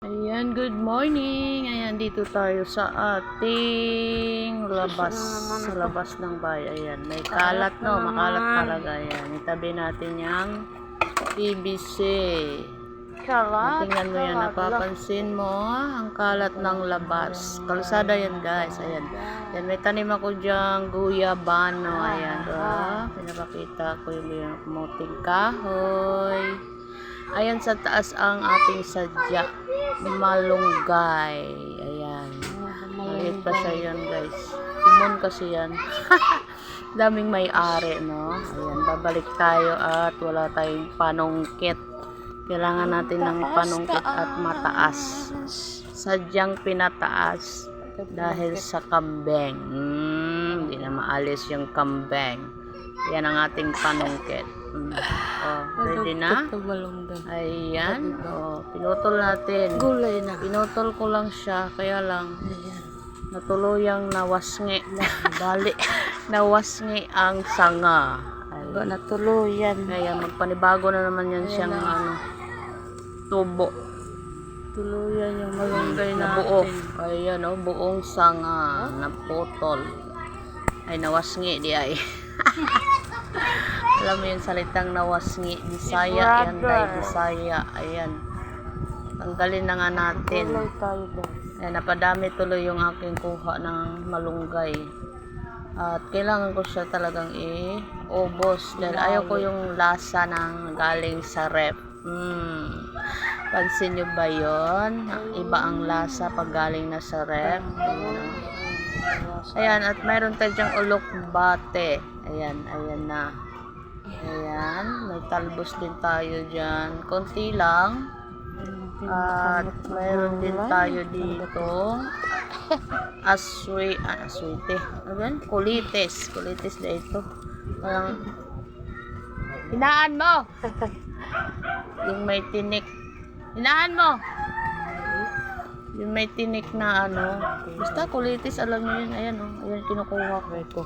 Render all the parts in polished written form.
Ayan, good morning. Ayan, dito tayo sa ating labas, sa labas ng bahay. Ayan, may kalat, no? Makalat talaga. Ayan, itabi natin yung PVC. Tingnan mo yan, napapansin mo ang kalat ng labas. Kalsada yan, guys. Ayan, ayan, may tanim ako dyan, guyabano. Ayan, pinapakita ko yung muting kahoy. Ayan, sa taas ang ating sadya, malunggay. Ayan, maliit pa siya yan, guys. Kumon kasi yan. Daming may-ari, no? Ayan, babalik tayo at wala tayong panungkit. Kailangan natin ng panungkit at mataas. Sadyang pinataas dahil sa kambeng. Hindi na maalis yung kambeng. Yan ang ating panungkit. Oh, ready na? Ayan. Oh, pinutol natin. Gulay na. Pinutol ko lang siya, kaya lang natuluyang nawasngi. Bali, nawasngi ang sanga. Ba natuluyan. Kaya magpanibago na naman yan siyang tubo. Tuluyan yung malunggay Na na buo. Ayan, oh, buong sanga na putol. Ay, nawasngi di ay. Alam mo yung salitang nawasngi, Bisaya yan, dahil Bisaya. Ayan, tanggalin na nga natin. Gulay tayo ba? Ayan, napadami tuloy yung aking kuha ng malunggay. At kailangan ko siya talagang i-ubos dahil ayaw ko yung lasa ng galing sa rep. Pansin nyo ba yun? Iba ang lasa pag galing na sa rep. Ayan, at mayroon tayo dyang ulokbate. Ayan, ayan na. Ayan, may talbos din tayo dyan. Konti lang. At mayroon din tayo dito. Aswite. Ano yan? Kulitis. Kulitis na ito. Parang, hinaan mo! Yung may tinik. Hinaan mo! Yung may tinik na basta kulitis, alam nyo yun. Ayan, ayan kinukuha ko.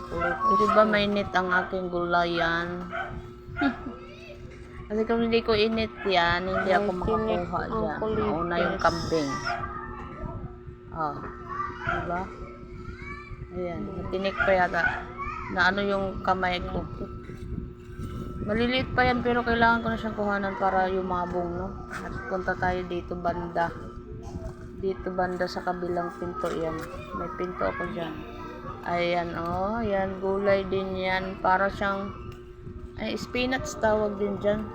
Diba mainit ang aking gulayan? Kasi kung hindi ko init yan, hindi ako makakuha dyan. Una yung kambing. Diba? Ayan, natinik pa yata. Na yung kamay ko. Maliliit pa yan, pero kailangan ko na siyang kuhanan para yumabong, no? At punta tayo dito banda. Dito banda sa kabilang pinto yan. May pinto ako dyan. Ayan, yan, gulay din yan. Para siyang spinach tawag din dyan.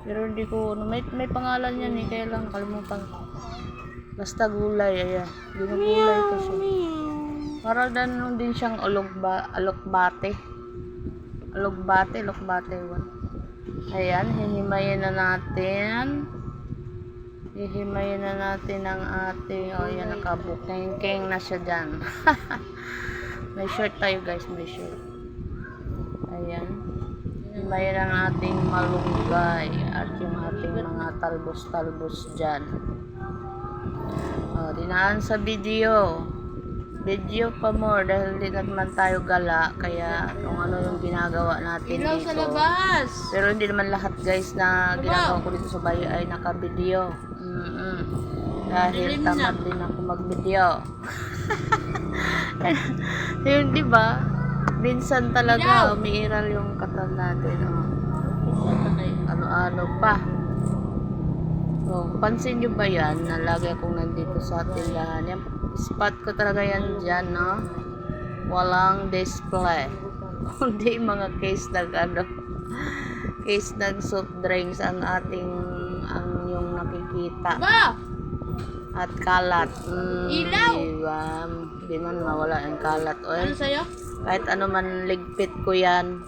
Pero hindi ko, may pangalan yan kaya lang kalimutan ko. Basta gulay, ayan. Ginugulay ko siya. Para din siyang alokbate. Alokbate. Ayan, hihimayin na natin. Hihimayin na natin ang ating, yan, nakabukeng na siya dyan. May shirt tayo, guys, may shirt. Ayan. Himayin ang ating malunggay at yung ating mga talbos-talbos dyan. Dinaan sa video pa more dahil di naman tayo gala, kaya kung ano yung ginagawa natin Ilaw dito. sa labas! Pero hindi naman lahat, guys, na ginagawa ko dito sa bayo ay naka-video. Dahil tamad din ako mag-video. Yung diba, minsan talaga umiiral yung katawan natin. Ano-ano pa. Pansin nyo ba yan na lagi akong nandito sa tindahan? Yan, spot ko talaga yan dyan, no? Walang display. Kundi mga case ng soft drinks ang yung nakikita. At kalat. Ilaw! Diba? Hindi man mawala ang kalat. Ano sa'yo? Kahit ano man ligpit ko yan,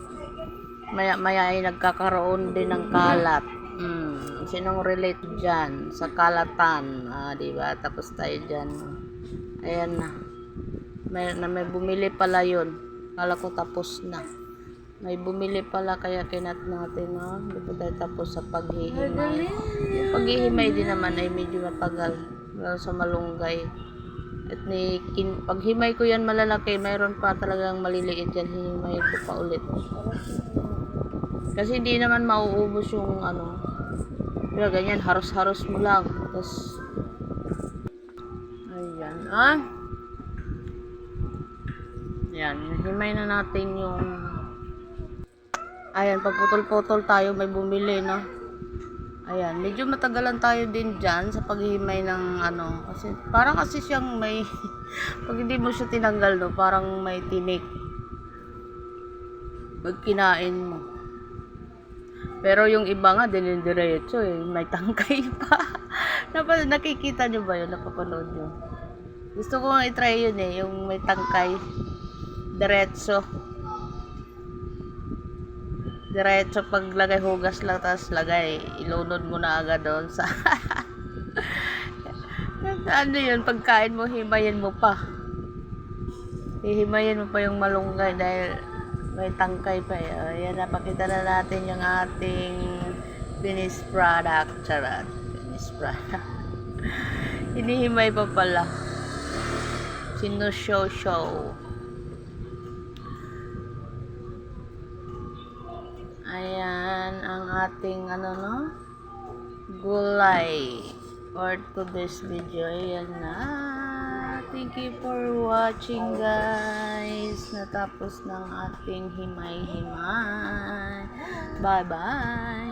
maya ay nagkakaroon din ng kalat. Sinong relate dyan sa kalatan? Diba? Tapos tayo dyan. Ayan na. May bumili pala yun. Kala ko tapos na. May bumili pala, kaya kinat natin, Hindi pa tayo tapos sa paghihimay. Yung paghihimay din naman ay medyo matagal. Lalo sa malunggay. At paghimay ko yan malalaki, mayroon pa talagang maliliit yan. Hihimay ko pa ulit. Kasi hindi naman mauubos yung Pero ganyan, haros-haros mo lang. Tapos Ah? Yan, himay na natin yung... Ayan, pagputol-putol tayo, may bumili, no? Ayan, medyo matagalan tayo din dyan sa paghihimay ng ano. Kasi, parang kasi siyang may... pag hindi mo siya tinanggal, no? Parang may tinik. Pag kinain mo. Pero yung iba nga, dinidiretso eh. May tangkay pa. Nakikita nyo ba yun? Napapanood nyo? Gusto ko nga i-try yun eh. Yung may tangkay. Diretso. Diretso paglagay hugas lang. Tapos lagay. Ilunod mo na agad doon sa... ano yun? Pagkain mo, himayin mo pa. Hihimayin mo pa yung malunggay dahil may tangkay pa eh. Ayan, napakita na natin yung ating finished product. Charot. Finished product. Hinihimay pa pala. Sinushow-show. Ayan, ang ating ano no? Gulay. For today's video. Ayan na. Thank you for watching guys. Natapos ng ating himay-himay. Bye-bye.